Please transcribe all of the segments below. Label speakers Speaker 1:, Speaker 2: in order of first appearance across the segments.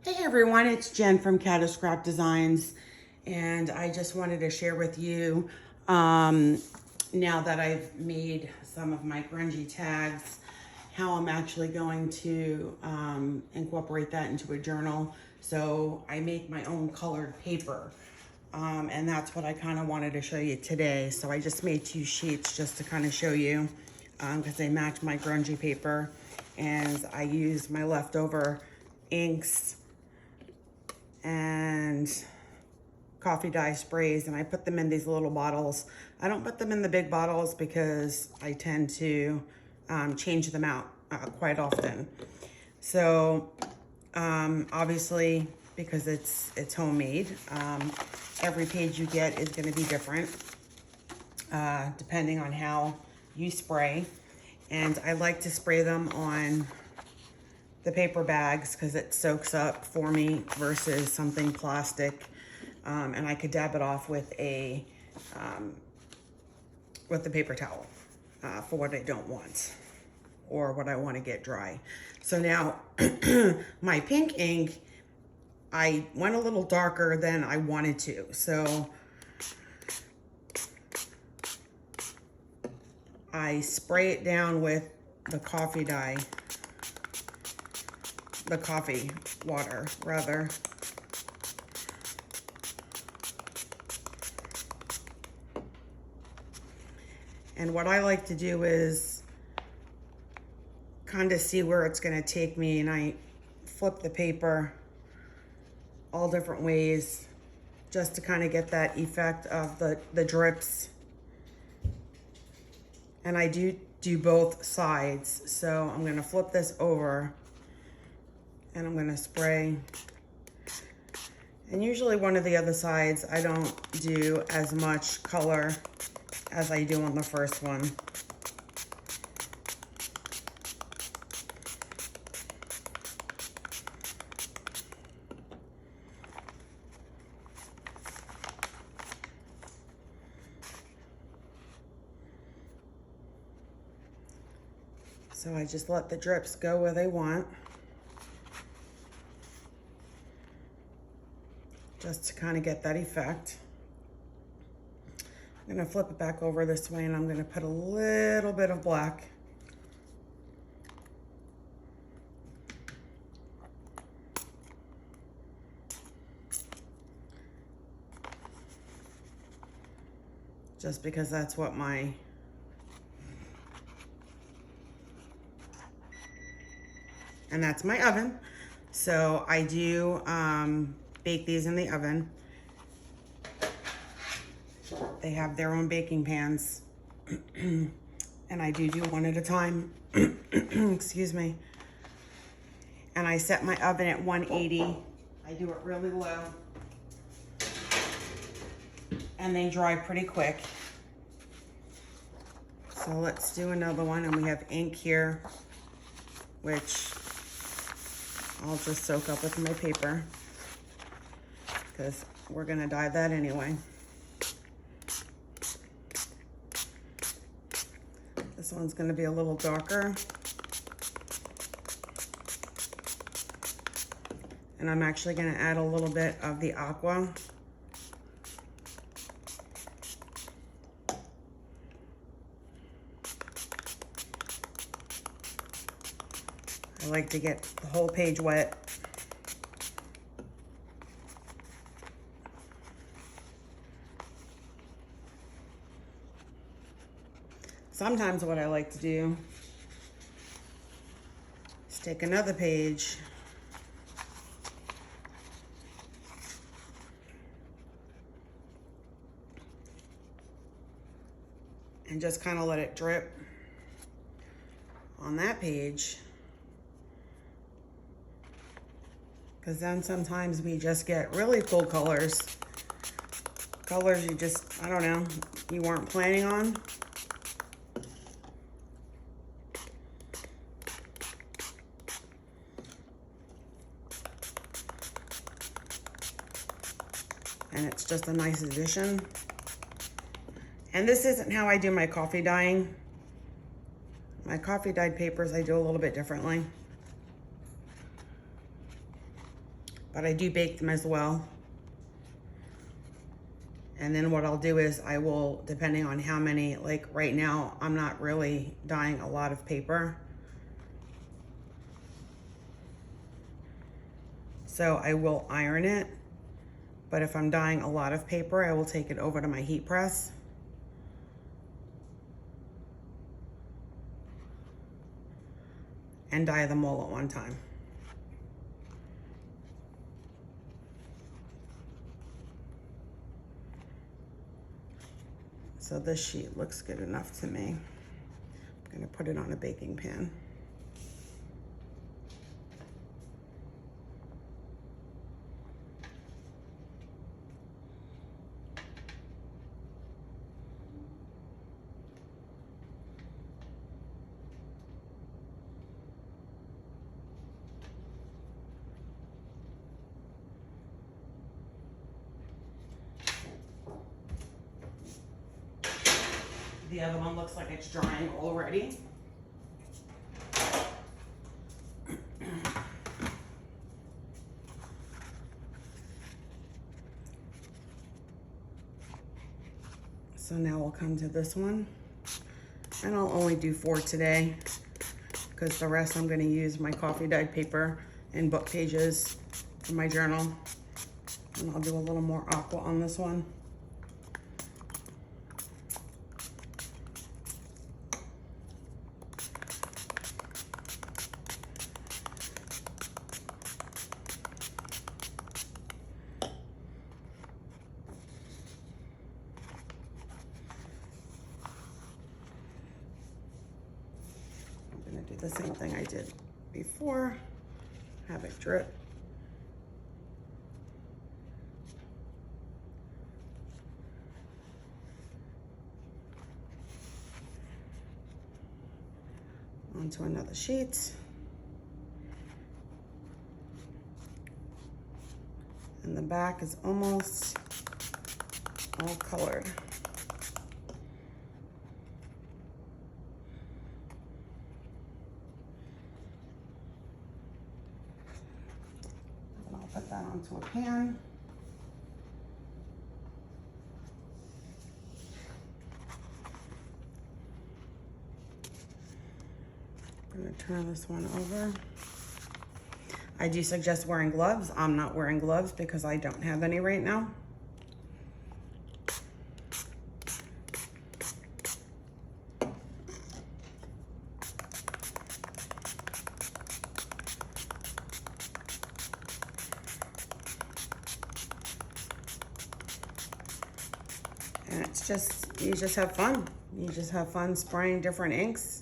Speaker 1: Hey everyone, it's Jen from Caddis Scrap Designs, and I just wanted to share with you, now that I've made some of my grungy tags, how I'm actually going to incorporate that into a journal. So I make my own colored paper, and that's what I kind of wanted to show you today. So I just made 2 sheets just to kind of show you, because they match my grungy paper, and I use my leftover inks and coffee dye sprays, and I put them in these little bottles. I don't put them in the big bottles because I tend to change them out quite often. So obviously, because it's homemade, every page you get is going to be different depending on how you spray. And I like to spray them on the paper bags because it soaks up for me versus something plastic, and I could dab it off with the paper towel for what I don't want or what I want to get dry. So now my pink ink, I went a little darker than I wanted to, so I spray it down with the coffee dye, the coffee water rather. And what I like to do is kind of see where it's going to take me, and I flip the paper all different ways just to kind of get that effect of the drips. And I do both sides. So I'm going to flip this over and I'm going to spray. And usually one of the other sides, I don't do as much color as I do on the first one. So I just let the drips go where they want, just to kind of get that effect. I'm going to flip it back over this way, and I'm going to put a little bit of black. Just because that's what and that's my oven. So I do bake these in the oven. They have their own baking pans. And I do one at a time. Excuse me. And I set my oven at 180. I do it really low. And they dry pretty quick. So let's do another one. And we have ink here, which I'll just soak up with my paper because we're gonna dye that anyway. This one's gonna be a little darker. And I'm actually gonna add a little bit of the aqua. I like to get the whole page wet. Sometimes what I like to do is take another page and just kind of let it drip on that page. Because then sometimes we just get really cool colors. Colors you just, I don't know, you weren't planning on. And it's just a nice addition. And this isn't how I do my coffee dyeing. My coffee dyed papers I do a little bit differently. but I do bake them as well. And then what I'll do is I will, depending on how many, like right now, I'm not really dyeing a lot of paper. So I will iron it, but if I'm dyeing a lot of paper, I will take it over to my heat press. And dye them all at one time. So this sheet looks good enough to me. I'm gonna put it on a baking pan. The other one looks like it's drying already. So now we'll come to this one. And I'll only do 4 today because the rest I'm going to use my coffee dyed paper and book pages for my journal. And I'll do a little more aqua on this one. I'm going to do the same thing I did before, have it drip. Onto another sheet. And the back is almost all colored. And I'll put that onto a pan. I'm gonna turn this one over. I do suggest wearing gloves. I'm not wearing gloves because I don't have any right now. And it's just, you just have fun. You just have fun spraying different inks.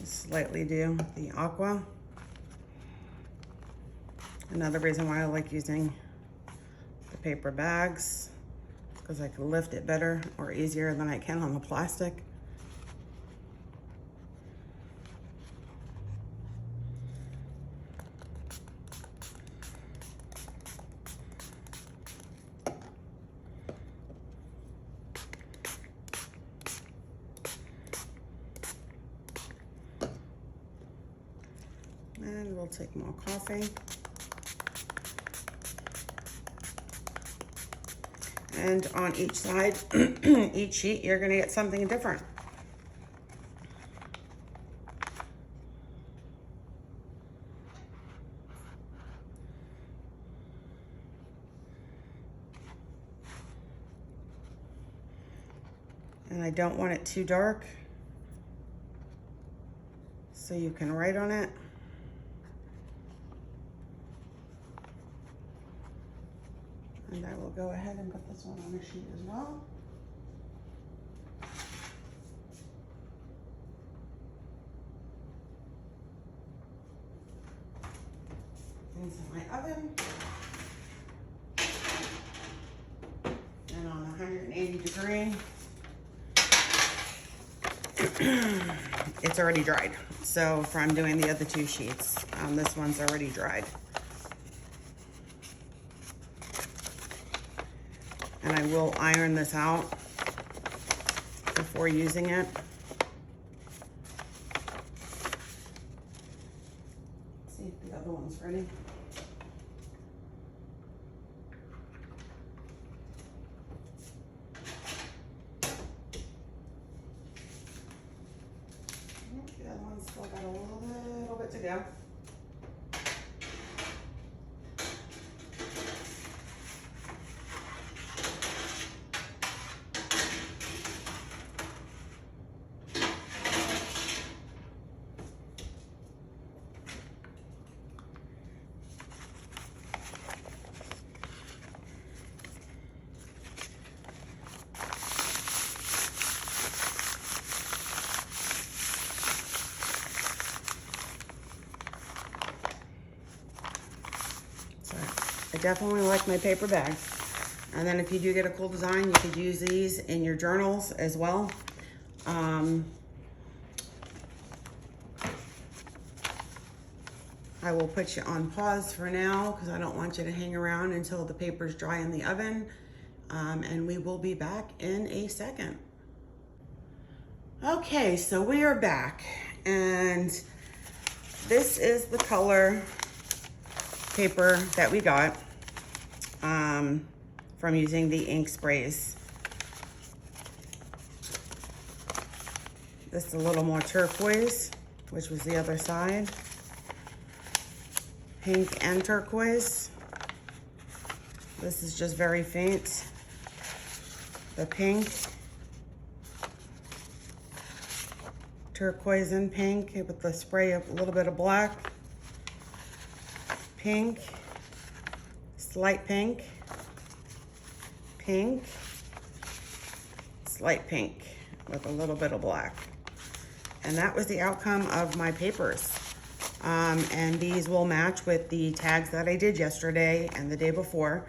Speaker 1: Slightly do the aqua. Another reason why I like using the paper bags, because I can lift it better or easier than I can on the plastic. And we'll take more coffee. And on each side, each sheet, you're gonna get something different. And I don't want it too dark, so you can write on it. And I will go ahead and put this one on a sheet as well. Into my oven. And on 180 degree. It's already dried. So if I'm doing the other 2 sheets, this one's already dried. And I will iron this out before using it. Let's see if the other one's ready. The other one's still got a little bit to go. I definitely like my paper bags. And then if you do get a cool design, you could use these in your journals as well. I will put you on pause for now because I don't want you to hang around until the paper's dry in the oven. And we will be back in a second. Okay, so we are back. And this is the color paper that we got from using the ink sprays. This is a little more turquoise, which was the other side. Pink and turquoise. This is just very faint. The pink. Turquoise and pink with the spray of a little bit of black. Pink. Slight pink. Pink. Slight pink with a little bit of black. And that was the outcome of my papers. And these will match with the tags that I did yesterday and the day before.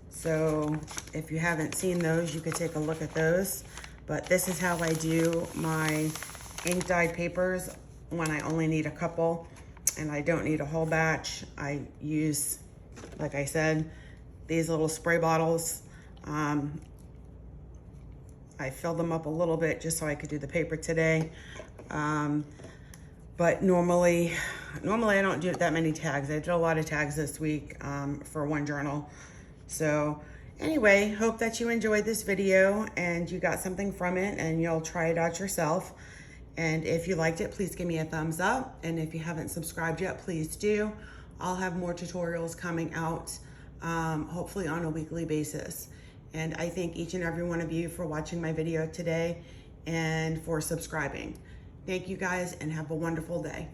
Speaker 1: So if you haven't seen those, you could take a look at those. But this is how I do my ink dyed papers when I only need a couple and I don't need a whole batch. I use, like I said, these little spray bottles. I filled them up a little bit just so I could do the paper today. But normally I don't do that many tags. I did a lot of tags this week for one journal. So anyway, hope that you enjoyed this video and you got something from it and you'll try it out yourself. And if you liked it, please give me a thumbs up. And if you haven't subscribed yet, please do. I'll have more tutorials coming out, hopefully on a weekly basis. And I thank each and every one of you for watching my video today and for subscribing. Thank you guys and have a wonderful day.